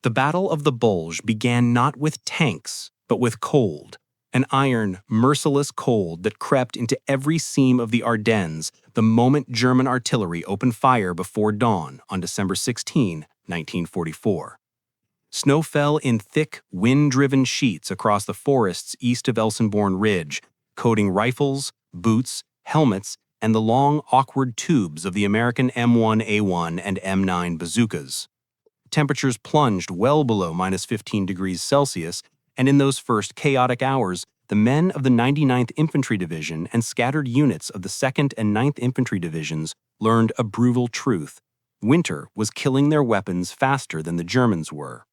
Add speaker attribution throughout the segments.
Speaker 1: The Battle of the Bulge began not with tanks, but with cold, an iron, merciless cold that crept into every seam of the Ardennes the moment German artillery opened fire before dawn on December 16, 1944. Snow fell in thick, wind-driven sheets across the forests east of Elsenborn Ridge, coating rifles, boots, helmets, and the long, awkward tubes of the American M1A1 and M9 bazookas. Temperatures plunged well below -15 degrees Celsius, and in those first chaotic hours, the men of the 99th Infantry Division and scattered units of the 2nd and 9th Infantry Divisions learned a brutal truth. Winter was killing their weapons faster than the Germans were.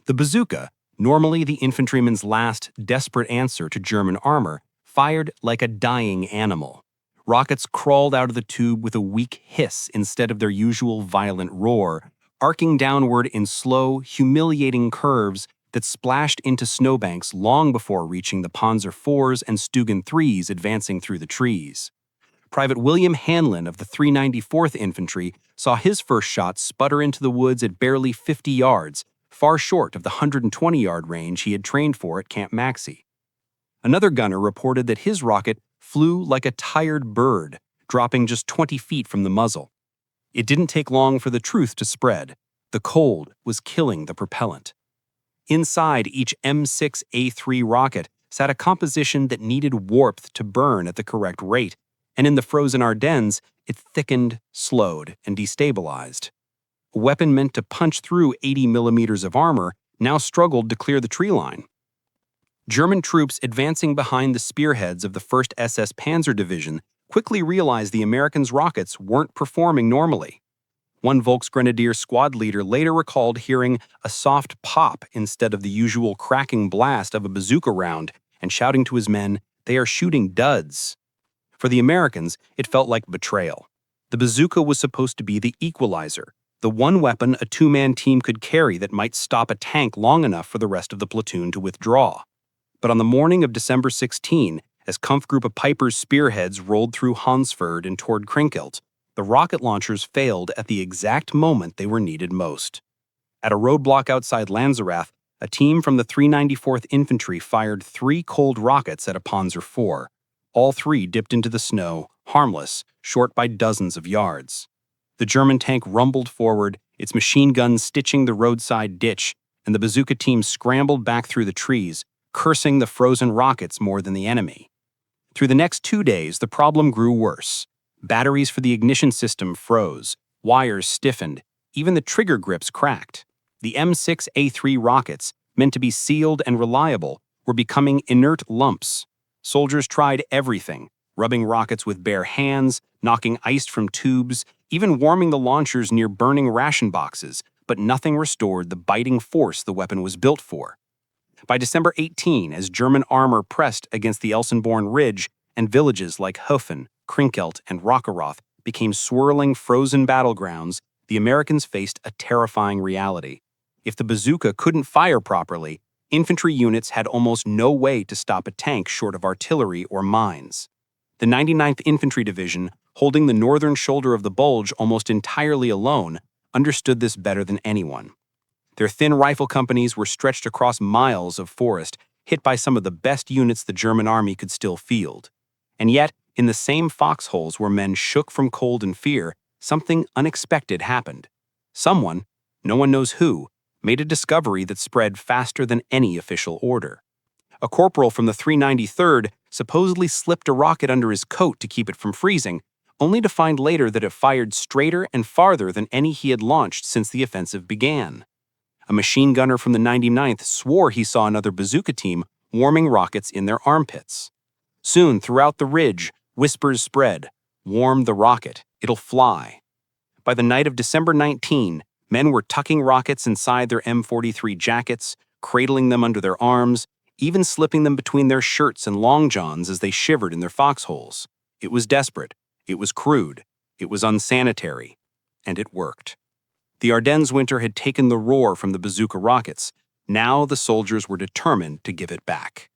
Speaker 1: The bazooka, normally the infantryman's last, desperate answer to German armor, fired like a dying animal. Rockets crawled out of the tube with a weak hiss instead of their usual violent roar, arcing downward in slow, humiliating curves that splashed into snowbanks long before reaching the Panzer IVs and StuGs 3s advancing through the trees. Private William Hanlon of the 394th Infantry saw his first shot sputter into the woods at barely 50 yards, far short of the 120-yard range he had trained for at Camp Maxey. Another gunner reported that his rocket flew like a tired bird, dropping just 20 feet from the muzzle. It didn't take long for the truth to spread. The cold was killing the propellant. Inside each M6A3 rocket sat a composition that needed warmth to burn at the correct rate, and in the frozen Ardennes, it thickened, slowed, and destabilized. A weapon meant to punch through 80 millimeters of armor now struggled to clear the tree line. German troops advancing behind the spearheads of the 1st SS Panzer Division quickly realized the Americans' rockets weren't performing normally. One Volksgrenadier squad leader later recalled hearing a soft pop instead of the usual cracking blast of a bazooka round and shouting to his men, "They are shooting duds." For the Americans, it felt like betrayal. The bazooka was supposed to be the equalizer, the one weapon a two-man team could carry that might stop a tank long enough for the rest of the platoon to withdraw. But on the morning of December 16, as Kampfgruppe Piper's spearheads rolled through Honsfeld and toward Krinkelt, the rocket launchers failed at the exact moment they were needed most. At a roadblock outside Lanzerath, a team from the 394th Infantry fired 3 cold rockets at a Panzer IV. All 3 dipped into the snow, harmless, short by dozens of yards. The German tank rumbled forward, its machine guns stitching the roadside ditch, and the bazooka team scrambled back through the trees, cursing the frozen rockets more than the enemy. Through the next 2 days, the problem grew worse. Batteries for the ignition system froze, wires stiffened, even the trigger grips cracked. The M6A3 rockets, meant to be sealed and reliable, were becoming inert lumps. Soldiers tried everything, rubbing rockets with bare hands, knocking ice from tubes, even warming the launchers near burning ration boxes, but nothing restored the biting force the weapon was built for. By December 18, as German armor pressed against the Elsenborn Ridge and villages like Höfen, Krinkelt, and Rocherath became swirling frozen battlegrounds, the Americans faced a terrifying reality. If the bazooka couldn't fire properly, infantry units had almost no way to stop a tank short of artillery or mines. The 99th Infantry Division, holding the northern shoulder of the Bulge almost entirely alone, understood this better than anyone. Their thin rifle companies were stretched across miles of forest, hit by some of the best units the German army could still field. And yet, in the same foxholes where men shook from cold and fear, something unexpected happened. Someone, no one knows who, made a discovery that spread faster than any official order. A corporal from the 393rd supposedly slipped a rocket under his coat to keep it from freezing, only to find later that it fired straighter and farther than any he had launched since the offensive began. A machine gunner from the 99th swore he saw another bazooka team warming rockets in their armpits. Soon, throughout the ridge, whispers spread, "Warm the rocket, it'll fly." By the night of December 19, men were tucking rockets inside their M43 jackets, cradling them under their arms, even slipping them between their shirts and long johns as they shivered in their foxholes. It was desperate, it was crude, it was unsanitary, and it worked. The Ardennes winter had taken the roar from the bazooka rockets. Now the soldiers were determined to give it back.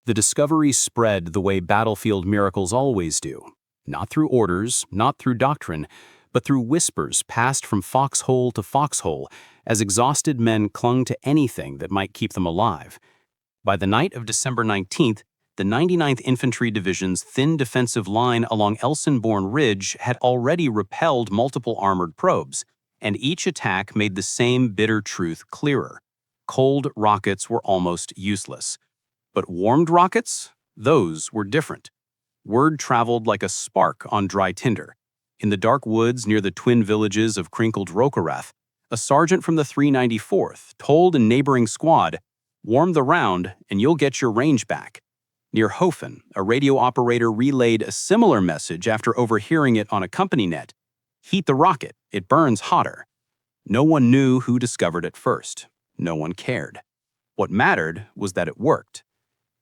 Speaker 1: The discovery spread the way battlefield miracles always do. Not through orders, not through doctrine,
Speaker 2: but through whispers passed from foxhole to foxhole as exhausted men clung to anything that might keep them alive. By the night of December 19th, the 99th Infantry Division's thin defensive line along Elsenborn Ridge had already repelled multiple armored probes, and each attack made the same bitter truth clearer. Cold rockets were almost useless. But warmed rockets? Those were different. Word traveled like a spark on dry tinder. In the dark woods near the twin villages of Krinkelt Rocherath, a sergeant from the 394th told a neighboring squad, "Warm the round and you'll get your range back." Near Höfen, a radio operator relayed a similar message after overhearing it on a company net. "Heat the rocket, it burns hotter." No one knew who discovered it first. No one cared. What mattered was that it worked.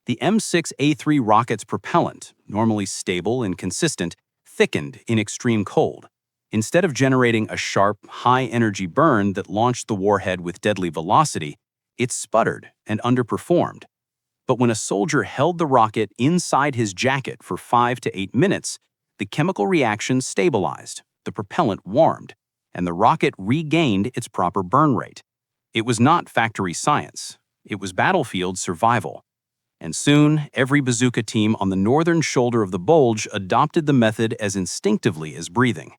Speaker 2: The M6A3 rocket's propellant, normally stable and consistent, thickened in extreme cold. Instead of generating a sharp, high-energy burn that launched the warhead with deadly velocity, it sputtered and underperformed. But when a soldier held the rocket inside his jacket for 5 to 8 minutes, the chemical reaction stabilized, the propellant warmed, and the rocket regained its proper burn rate. It was not factory science. It was battlefield survival. And soon, every bazooka team on the northern shoulder of the Bulge adopted the method as instinctively as breathing.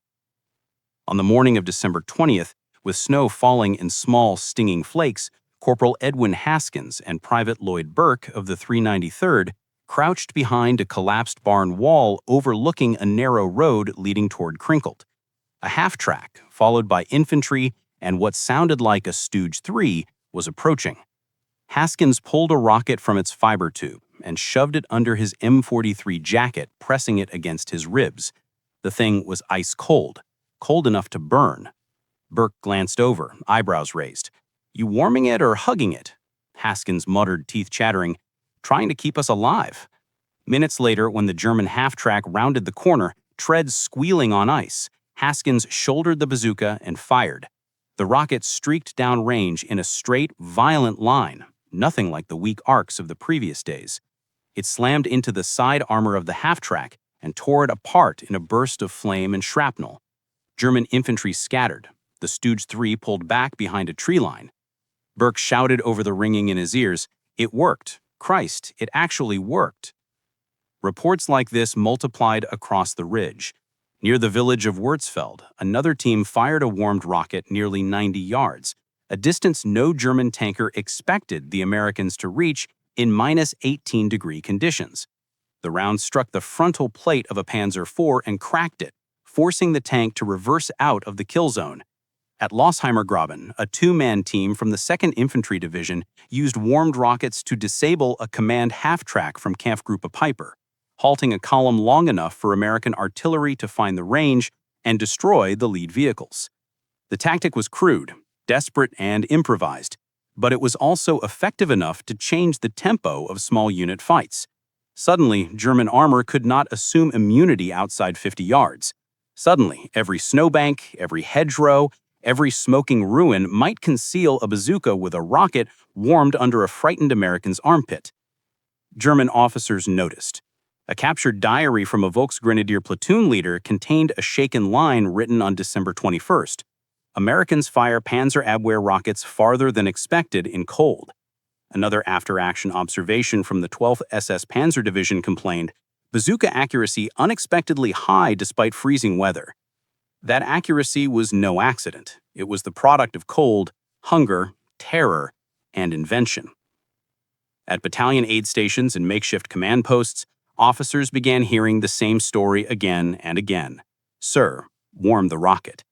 Speaker 2: On the morning of December 20th, with snow falling in small, stinging flakes, Corporal Edwin Haskins and Private Lloyd Burke of the 393rd crouched behind a collapsed barn wall overlooking a narrow road leading toward Krinkelt. A half-track, followed by infantry and what sounded like a StuGs 3, was approaching. Haskins pulled a rocket from its fiber tube and shoved it under his M43 jacket, pressing it against his ribs. The thing was ice cold, cold enough to burn. Burke glanced over, eyebrows raised. "You warming it or hugging it?" Haskins muttered, teeth chattering. "Trying to keep us alive." Minutes later, when the German half-track rounded the corner, treads squealing on ice, Haskins shouldered the bazooka and fired. The rocket streaked downrange in a straight, violent line, nothing like the weak arcs of the previous days. It slammed into the side armor of the half-track and tore it apart in a burst of flame and shrapnel. German infantry scattered. The StuGs 3 pulled back behind a tree line. Burke shouted over the ringing in his ears, "It worked. Christ, it actually worked." Reports like this multiplied across the ridge. Near the village of Honsfeld, another team fired a warmed rocket nearly 90 yards, a distance no German tanker expected the Americans to reach in -18-degree conditions. The round struck the frontal plate of a Panzer IV and cracked it, forcing the tank to reverse out of the kill zone. At Lossheimergraben, a two-man team from the 2nd Infantry Division used warmed rockets to disable a command half-track from Kampfgruppe Piper, halting a column long enough for American artillery to find the range and destroy the lead vehicles. The tactic was crude, desperate, and improvised, but it was also effective enough to change the tempo of small unit fights. Suddenly, German armor could not assume immunity outside 50 yards. Suddenly, every snowbank, every hedgerow, every smoking ruin might conceal a bazooka with a rocket warmed under a frightened American's armpit. German officers noticed. A captured diary from a Volksgrenadier platoon leader contained a shaken line written on December 21st. "Americans fire Panzer Abwehr rockets farther than expected in cold." Another after-action observation from the 12th SS Panzer Division complained, "Bazooka accuracy unexpectedly high despite freezing weather." That accuracy was no accident. It was the product of cold, hunger, terror, and invention. At battalion aid stations and makeshift command posts, officers began hearing the same story again and again. "Sir, warm the rocket."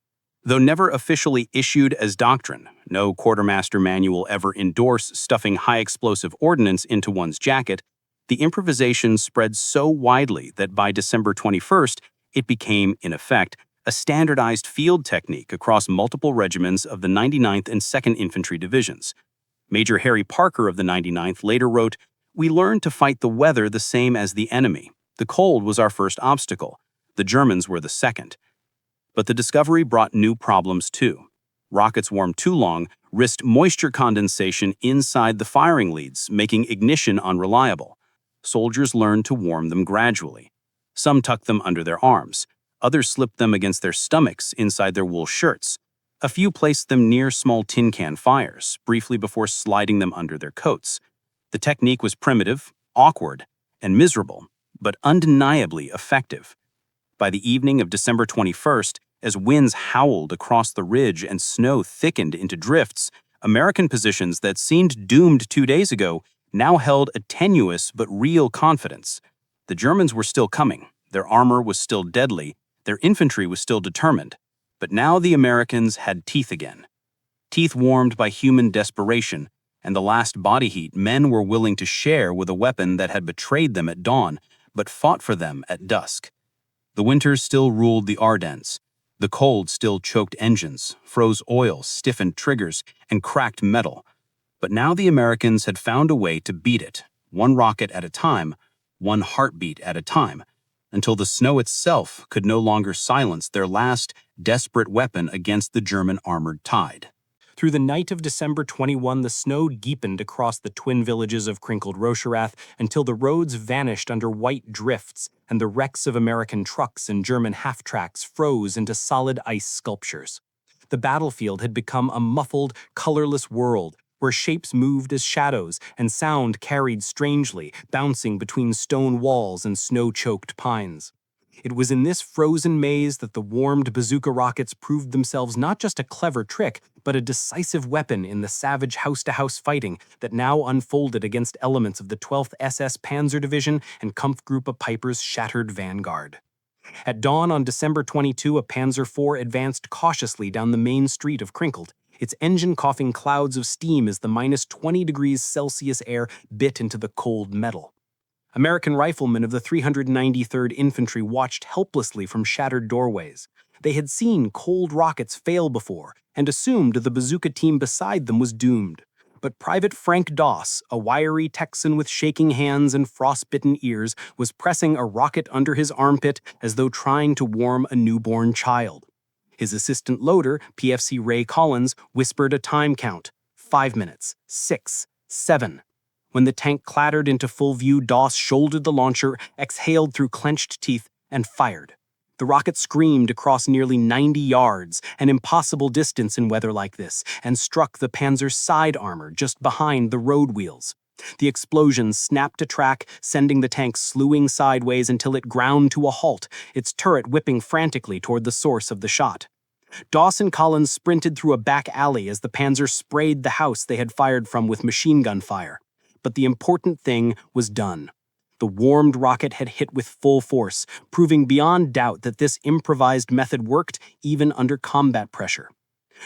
Speaker 2: Though never officially issued as doctrine, no quartermaster manual ever endorsed stuffing high-explosive ordnance into one's jacket, the improvisation spread so widely that by December 21st, it became, in effect, a standardized field technique across multiple regiments of the 99th and 2nd Infantry Divisions. Major Harry Parker of the 99th later wrote, "We learned to fight the weather the same as the enemy. The cold was our first obstacle. The Germans were the second." But the discovery brought new problems too. Rockets warmed too long risked moisture condensation inside the firing leads, making ignition unreliable. Soldiers learned to warm them gradually. Some tucked them under their arms. Others slipped them against their stomachs inside their wool shirts. A few placed them near small tin can fires, briefly before sliding them under their coats. The technique was primitive, awkward, and miserable, but undeniably effective. By the evening of December 21st, as winds howled across the ridge and snow thickened into drifts, American positions that seemed doomed 2 days ago now held a tenuous but real confidence. The Germans were still coming, their armor was still deadly, their infantry was still determined. But now the Americans had teeth again. Teeth warmed by human desperation, and the last body heat men were willing to share with a weapon that had betrayed them at dawn, but fought for them at dusk. The winter still ruled the Ardennes. The cold still choked engines, froze oil, stiffened triggers, and cracked metal. But now the Americans had found a way to beat it, one rocket at a time, one heartbeat at a time, until the snow itself could no longer silence their last desperate weapon against the German armored tide.
Speaker 1: Through the night of December 21, the snow deepened across the twin villages of Krinkelt Rocherath until the roads vanished under white drifts and the wrecks of American trucks and German half-tracks froze into solid ice sculptures. The battlefield had become a muffled, colorless world where shapes moved as shadows and sound carried strangely, bouncing between stone walls and snow-choked pines. It was in this frozen maze that the warmed bazooka rockets proved themselves not just a clever trick, but a decisive weapon in the savage house-to-house fighting that now unfolded against elements of the 12th SS Panzer Division and Kampfgruppe Piper's shattered vanguard. At dawn on December 22, a Panzer IV advanced cautiously down the main street of Krinkelt, its engine coughing clouds of steam as the -20 degrees Celsius air bit into the cold metal. American riflemen of the 393rd Infantry watched helplessly from shattered doorways. They had seen cold rockets fail before and assumed the bazooka team beside them was doomed. But Private Frank Doss, a wiry Texan with shaking hands and frostbitten ears, was pressing a rocket under his armpit as though trying to warm a newborn child. His assistant loader, PFC Ray Collins, whispered a time count: 5 minutes, 6, 7. When the tank clattered into full view, Doss shouldered the launcher, exhaled through clenched teeth, and fired. The rocket screamed across nearly 90 yards, an impossible distance in weather like this, and struck the Panzer's side armor just behind the road wheels. The explosion snapped a track, sending the tank slewing sideways until it ground to a halt, its turret whipping frantically toward the source of the shot. Doss and Collins sprinted through a back alley as the Panzer sprayed the house they had fired from with machine gun fire. But the important thing was done. The warmed rocket had hit with full force, proving beyond doubt that this improvised method worked even under combat pressure.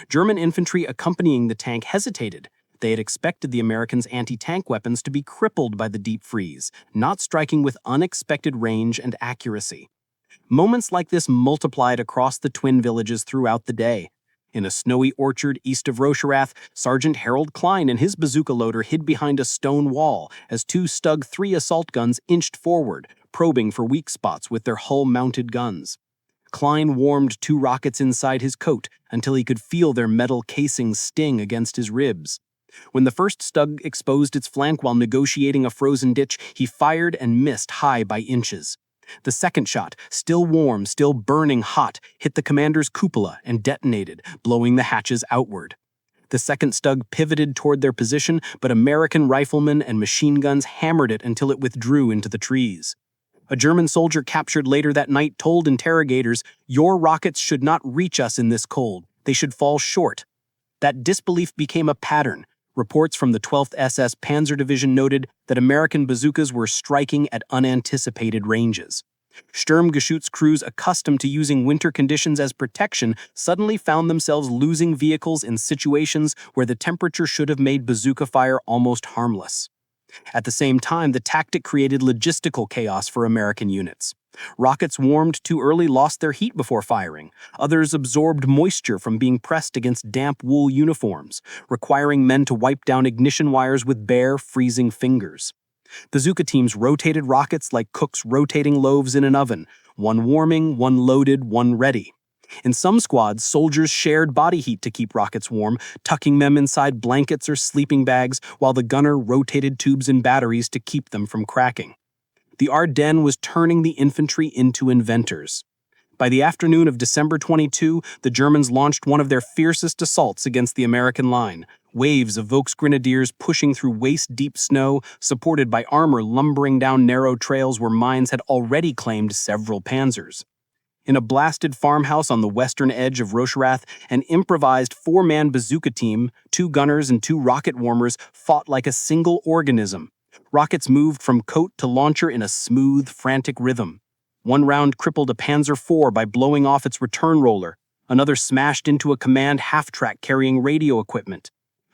Speaker 1: German infantry accompanying the tank hesitated. They had expected the Americans' anti-tank weapons to be crippled by the deep freeze, not striking with unexpected range and accuracy. Moments like this multiplied across the twin villages throughout the day. In a snowy orchard east of Rocherath, Sergeant Harold Klein and his bazooka loader hid behind a stone wall as 2 StuG 3 assault guns inched forward, probing for weak spots with their hull-mounted guns. Klein warmed 2 rockets inside his coat until he could feel their metal casings sting against his ribs. When the first StuG exposed its flank while negotiating a frozen ditch, he fired and missed high by inches. The second shot, still warm, still burning hot, hit the commander's cupola and detonated, blowing the hatches outward. The second StuG pivoted toward their position, but American riflemen and machine guns hammered it until it withdrew into the trees. A German soldier captured later that night told interrogators, "Your rockets should not reach us in this cold. They should fall short." That disbelief became a pattern. Reports from the 12th SS Panzer Division noted that American bazookas were striking at unanticipated ranges. Sturmgeschütz crews accustomed to using winter conditions as protection suddenly found themselves losing vehicles in situations where the temperature should have made bazooka fire almost harmless. At the same time, the tactic created logistical chaos for American units. Rockets warmed too early lost their heat before firing. Others absorbed moisture from being pressed against damp wool uniforms, requiring men to wipe down ignition wires with bare, freezing fingers. Bazooka teams rotated rockets like cooks rotating loaves in an oven, one warming, one loaded, one ready. In some squads, soldiers shared body heat to keep rockets warm, tucking them inside blankets or sleeping bags while the gunner rotated tubes and batteries to keep them from cracking. The Ardennes was turning the infantry into inventors. By the afternoon of December 22, the Germans launched one of their fiercest assaults against the American line. Waves of Volksgrenadiers pushing through waist-deep snow, supported by armor lumbering down narrow trails where mines had already claimed several Panzers. In a blasted farmhouse on the western edge of Rocherath, an improvised four-man bazooka team, 2 gunners and 2 rocket warmers, fought like a single organism. Rockets moved from coat to launcher in a smooth, frantic rhythm. One round crippled a Panzer IV by blowing off its return roller. Another smashed into a command half-track carrying radio equipment.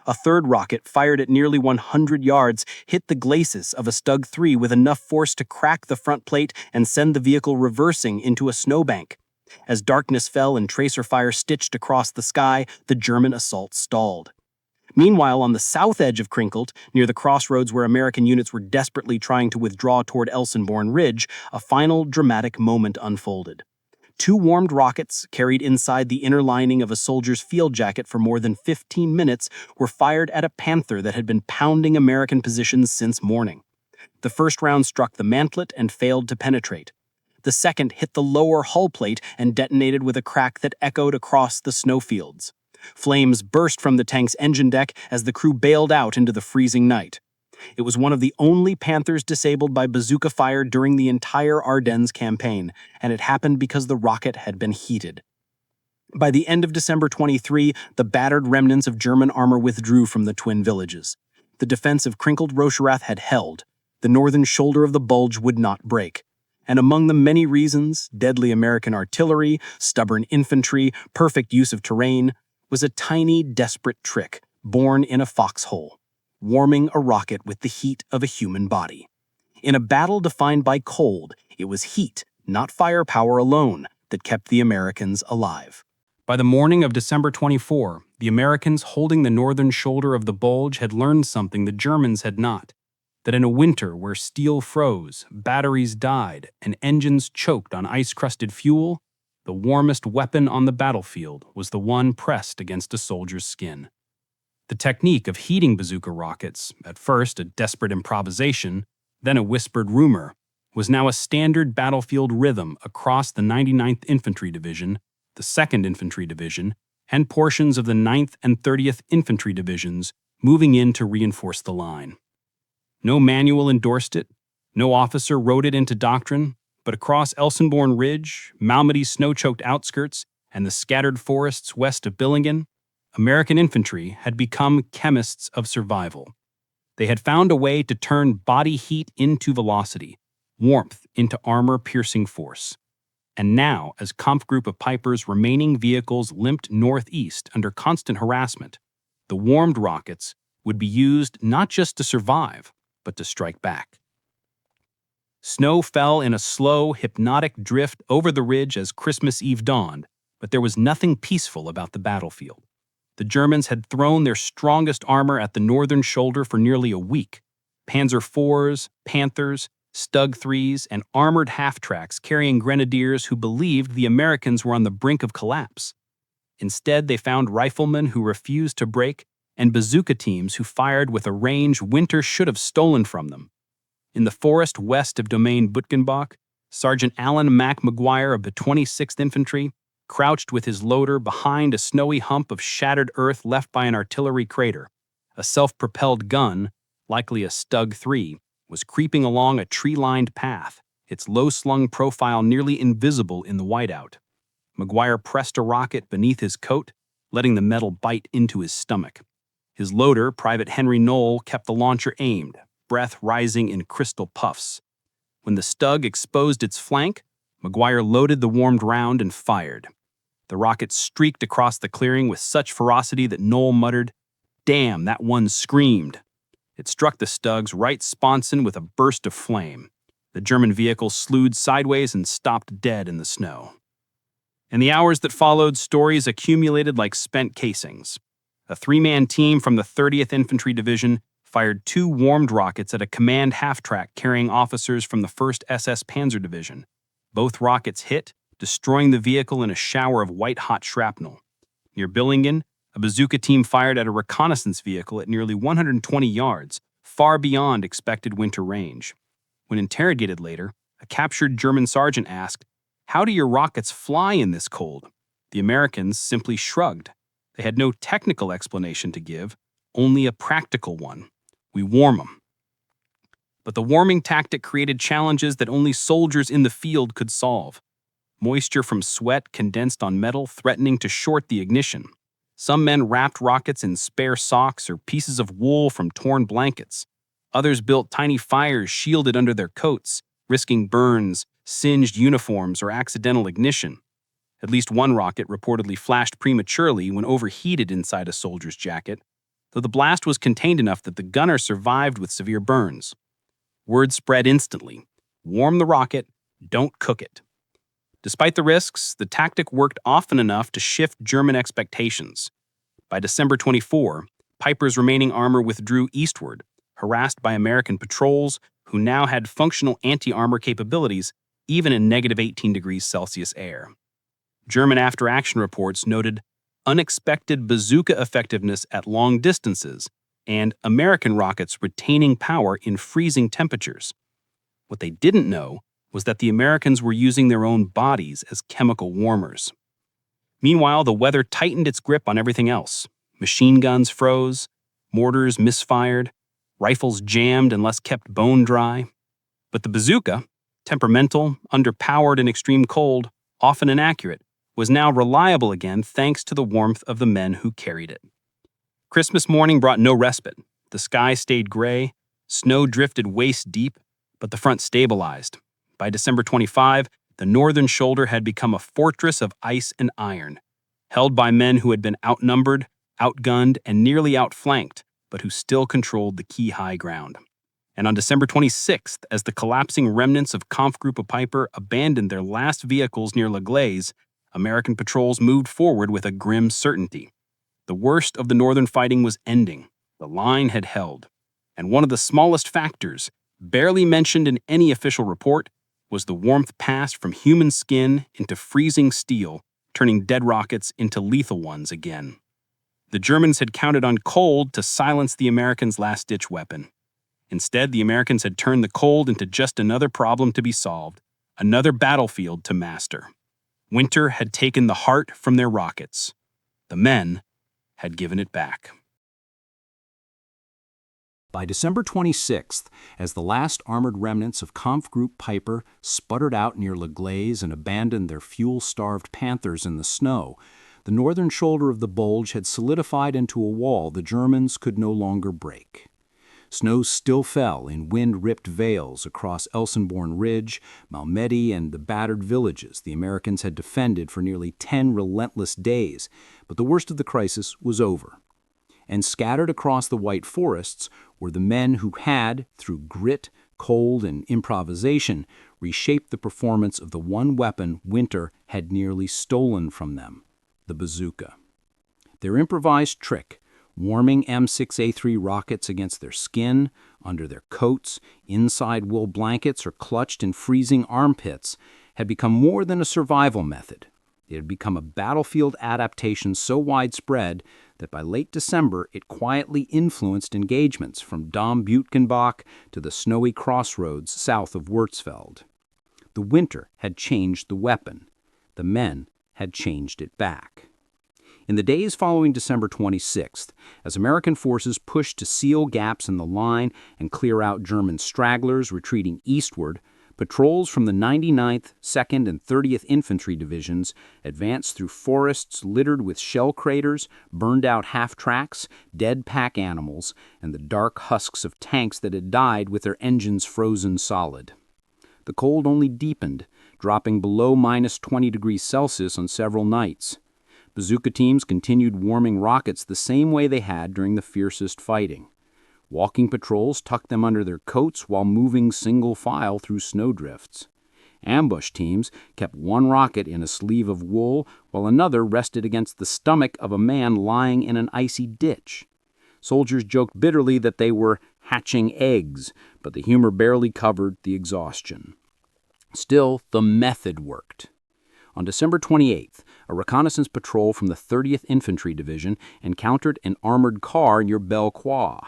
Speaker 1: A third rocket, fired at nearly 100 yards, hit the glacis of a StuG 3 with enough force to crack the front plate and send the vehicle reversing into a snowbank. As darkness fell and tracer fire stitched across the sky, the German assault stalled. Meanwhile, on the south edge of Krinkelt, near the crossroads where American units were desperately trying to withdraw toward Elsenborn Ridge, a final dramatic moment unfolded. 2 warmed rockets, carried inside the inner lining of a soldier's field jacket for more than 15 minutes, were fired at a Panther that had been pounding American positions since morning. The first round struck the mantlet and failed to penetrate. The second hit the lower hull plate and detonated with a crack that echoed across the snowfields. Flames burst from the tank's engine deck as the crew bailed out into the freezing night. It was one of the only Panthers disabled by bazooka fire during the entire Ardennes campaign, and it happened because the rocket had been heated. By the end of December 23, the battered remnants of German armor withdrew from the twin villages. The defense of Krinkelt Rocherath had held. The northern shoulder of the bulge would not break. And among the many reasons, deadly American artillery, stubborn infantry, perfect use of terrain, was a tiny, desperate trick born in a foxhole, warming a rocket with the heat of a human body. In a battle defined by cold, it was heat, not firepower alone, that kept the Americans alive. By the morning of December 24, the Americans holding the northern shoulder of the bulge had learned something the Germans had not, that in a winter where steel froze, batteries died, and engines choked on ice-crusted fuel, the warmest weapon on the battlefield was the one pressed against a soldier's skin. The technique of heating bazooka rockets, at first a desperate improvisation, then a whispered rumor, was now a standard battlefield rhythm across the 99th Infantry Division, the 2nd Infantry Division, and portions of the 9th and 30th Infantry Divisions moving in to reinforce the line. No manual endorsed it, no officer wrote it into doctrine, but across Elsenborn Ridge, Malmedy's snow-choked outskirts, and the scattered forests west of Billingen, American infantry had become chemists of survival. They had found a way to turn body heat into velocity, warmth into armor-piercing force. And now, as Kampfgruppe of Piper's remaining vehicles limped northeast under constant harassment, the warmed rockets would be used not just to survive, but to strike back. Snow fell in a slow, hypnotic drift over the ridge as Christmas Eve dawned, but there was nothing peaceful about the battlefield. The Germans had thrown their strongest armor at the northern shoulder for nearly a week. Panzer IVs, Panthers, StuG 3s, and armored half-tracks carrying grenadiers who believed the Americans were on the brink of collapse. Instead, they found riflemen who refused to break and bazooka teams who fired with a range winter should have stolen from them. In the forest west of Domain Bütgenbach, Sergeant Alan Mac McGuire of the 26th Infantry, crouched with his loader behind a snowy hump of shattered earth left by an artillery crater. A self-propelled gun, likely a StuG 3, was creeping along a tree-lined path, its low-slung profile nearly invisible in the whiteout. McGuire pressed a rocket beneath his coat, letting the metal bite into his stomach. His loader, Private Henry Knoll, kept the launcher aimed, breath rising in crystal puffs. When the StuG exposed its flank, McGuire loaded the warmed round and fired. The rocket streaked across the clearing with such ferocity that Knoll muttered, "Damn, that one screamed." It struck the StuG's right sponson with a burst of flame. The German vehicle slewed sideways and stopped dead in the snow. In the hours that followed, stories accumulated like spent casings. A 3-man team from the 30th Infantry Division fired 2 warmed rockets at a command half-track carrying officers from the 1st SS Panzer Division. Both rockets hit, destroying the vehicle in a shower of white-hot shrapnel. Near Billingen, a bazooka team fired at a reconnaissance vehicle at nearly 120 yards, far beyond expected winter range. When interrogated later, a captured German sergeant asked, "How do your rockets fly in this cold?" The Americans simply shrugged. They had no technical explanation to give, only a practical one. "We warm them." But the warming tactic created challenges that only soldiers in the field could solve. Moisture from sweat condensed on metal, threatening to short the ignition. Some men wrapped rockets in spare socks or pieces of wool from torn blankets. Others built tiny fires shielded under their coats, risking burns, singed uniforms, or accidental ignition. At least one rocket reportedly flashed prematurely when overheated inside a soldier's jacket, though the blast was contained enough that the gunner survived with severe burns. Word spread instantly: warm the rocket, don't cook it. Despite the risks, the tactic worked often enough to shift German expectations. By December 24, Piper's remaining armor withdrew eastward, harassed by American patrols who now had functional anti-armor capabilities even in negative 18 degrees Celsius air. German after-action reports noted unexpected bazooka effectiveness at long distances and American rockets retaining power in freezing temperatures. What they didn't know was that the Americans were using their own bodies as chemical warmers. Meanwhile, the weather tightened its grip on everything else. Machine guns froze, mortars misfired, rifles jammed unless kept bone dry. But the bazooka, temperamental, underpowered in extreme cold, often inaccurate, was now reliable again thanks to the warmth of the men who carried it. Christmas morning brought no respite. The sky stayed gray, snow drifted waist deep, but the front stabilized. By December 25, the northern shoulder had become a fortress of ice and iron, held by men who had been outnumbered, outgunned, and nearly outflanked, but who still controlled the key high ground. And on December 26th, as the collapsing remnants of Kampfgruppe Piper abandoned their last vehicles near La Glaise, American patrols moved forward with a grim certainty. The worst of the northern fighting was ending. The line had held. And one of the smallest factors, barely mentioned in any official report, was the warmth passed from human skin into freezing steel, turning dead rockets into lethal ones again. The Germans had counted on cold to silence the Americans' last-ditch weapon. Instead, the Americans had turned the cold into just another problem to be solved, another battlefield to master. Winter had taken the heart from their rockets. The men had given it back.
Speaker 2: By December 26th, as the last armored remnants of Kampfgruppe Piper sputtered out near La Glaise and abandoned their fuel-starved Panthers in the snow, the northern shoulder of the Bulge had solidified into a wall the Germans could no longer break. Snow still fell in wind-ripped veils across Elsenborn Ridge, Malmedy, and the battered villages the Americans had defended for nearly 10 relentless days, but the worst of the crisis was over. And scattered across the white forests were the men who had, through grit, cold, and improvisation, reshaped the performance of the one weapon winter had nearly stolen from them, the bazooka. Their improvised trick, warming M6A3 rockets against their skin, under their coats, inside wool blankets, or clutched in freezing armpits, had become more than a survival method. It had become a battlefield adaptation so widespread that by late December it quietly influenced engagements from Bütgenbach to the snowy crossroads south of Honsfeld. The winter had changed the weapon. The men had changed it back. In the days following December 26th, as American forces pushed to seal gaps in the line and clear out German stragglers retreating eastward, patrols from the 99th, 2nd, and 30th Infantry Divisions advanced through forests littered with shell craters, burned-out half-tracks, dead pack animals, and the dark husks of tanks that had died with their engines frozen solid. The cold only deepened, dropping below minus 20 degrees Celsius on several nights. Bazooka teams continued warming rockets the same way they had during the fiercest fighting. Walking patrols tucked them under their coats while moving single file through snowdrifts. Ambush teams kept one rocket in a sleeve of wool while another rested against the stomach of a man lying in an icy ditch. Soldiers joked bitterly that they were hatching eggs, but the humor barely covered the exhaustion. Still, the method worked. On December 28th, a reconnaissance patrol from the 30th Infantry Division encountered an armored car near Bellecroix.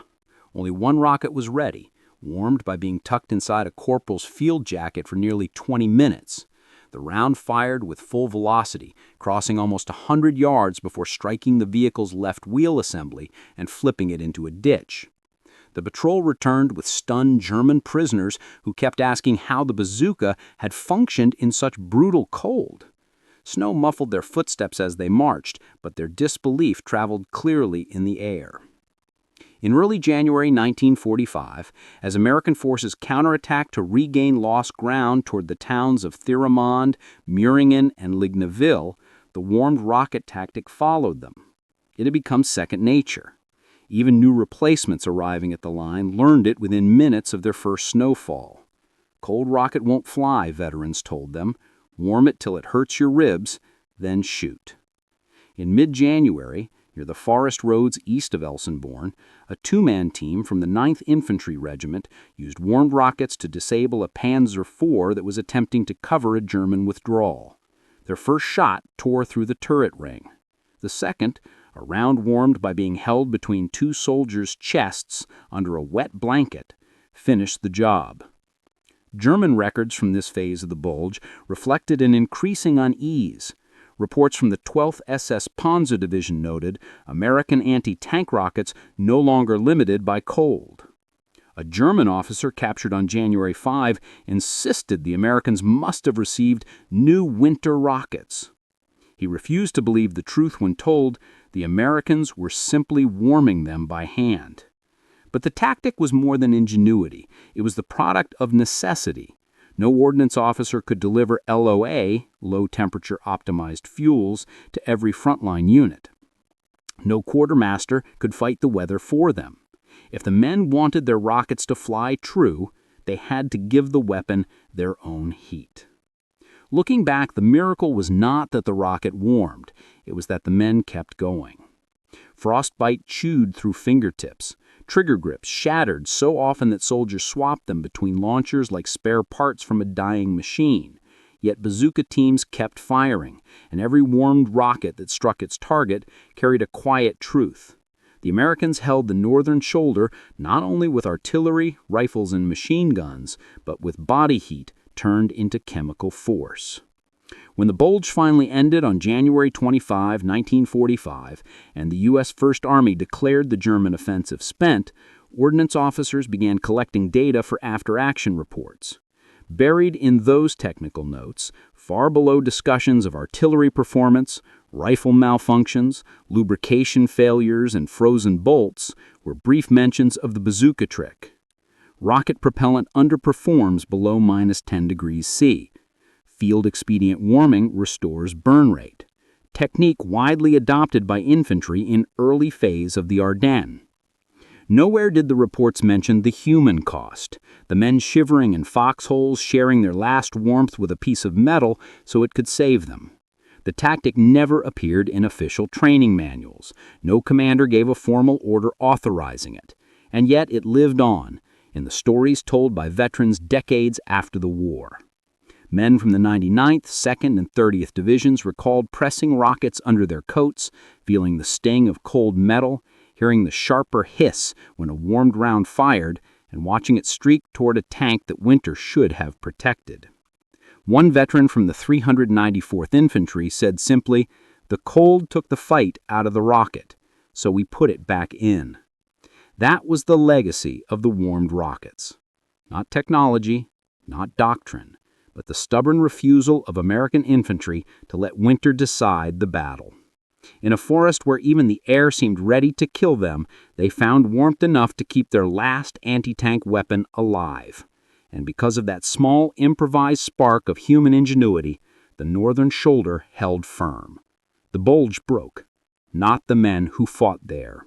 Speaker 2: Only one rocket was ready, warmed by being tucked inside a corporal's field jacket for nearly 20 minutes. The round fired with full velocity, crossing almost 100 yards before striking the vehicle's left wheel assembly and flipping it into a ditch. The patrol returned with stunned German prisoners who kept asking how the bazooka had functioned in such brutal cold. Snow muffled their footsteps as they marched, but their disbelief traveled clearly in the air. In early January 1945, as American forces counterattacked to regain lost ground toward the towns of Thiramond, Meiringen, and Lignaville, the warmed rocket tactic followed them. It had become second nature. Even new replacements arriving at the line learned it within minutes of their first snowfall. Cold rocket won't fly, veterans told them. Warm it till it hurts your ribs, then shoot. In mid-January, near the forest roads east of Elsenborn, a two-man team from the 9th Infantry Regiment used warmed rockets to disable a Panzer IV that was attempting to cover a German withdrawal. Their first shot tore through the turret ring. The second, a round warmed by being held between two soldiers' chests under a wet blanket, finished the job. German records from this phase of the Bulge reflected an increasing unease. Reports from the 12th SS Panzer Division noted American anti-tank rockets no longer limited by cold. A German officer captured on January 5 insisted the Americans must have received new winter rockets. He refused to believe the truth when told the Americans were simply warming them by hand. But the tactic was more than ingenuity. It was the product of necessity. No ordnance officer could deliver LOA, low-temperature optimized fuels, to every frontline unit. No quartermaster could fight the weather for them. If the men wanted their rockets to fly true, they had to give the weapon their own heat. Looking back, the miracle was not that the rocket warmed. It was that the men kept going. Frostbite chewed through fingertips. Trigger grips shattered so often that soldiers swapped them between launchers like spare parts from a dying machine. Yet bazooka teams kept firing, and every warmed rocket that struck its target carried a quiet truth. The Americans held the northern shoulder not only with artillery, rifles, and machine guns, but with body heat turned into chemical force. When the Bulge finally ended on January 25, 1945, and the U.S. First Army declared the German offensive spent, ordnance officers began collecting data for after-action reports. Buried in those technical notes, far below discussions of artillery performance, rifle malfunctions, lubrication failures, and frozen bolts, were brief mentions of the bazooka trick. Rocket propellant underperforms below -10 degrees C. Field-expedient warming restores burn rate, technique widely adopted by infantry in early phase of the Ardennes. Nowhere did the reports mention the human cost, the men shivering in foxholes sharing their last warmth with a piece of metal so it could save them. The tactic never appeared in official training manuals. No commander gave a formal order authorizing it, and yet it lived on in the stories told by veterans decades after the war. Men from the 99th, 2nd, and 30th Divisions recalled pressing rockets under their coats, feeling the sting of cold metal, hearing the sharper hiss when a warmed round fired, and watching it streak toward a tank that winter should have protected. One veteran from the 394th Infantry said simply, "The cold took the fight out of the rocket, so we put it back in." That was the legacy of the warmed rockets. Not technology, not doctrine, but the stubborn refusal of American infantry to let winter decide the battle. In a forest where even the air seemed ready to kill them, they found warmth enough to keep their last anti-tank weapon alive. And because of that small improvised spark of human ingenuity, the northern shoulder held firm. The Bulge broke, not the men who fought there.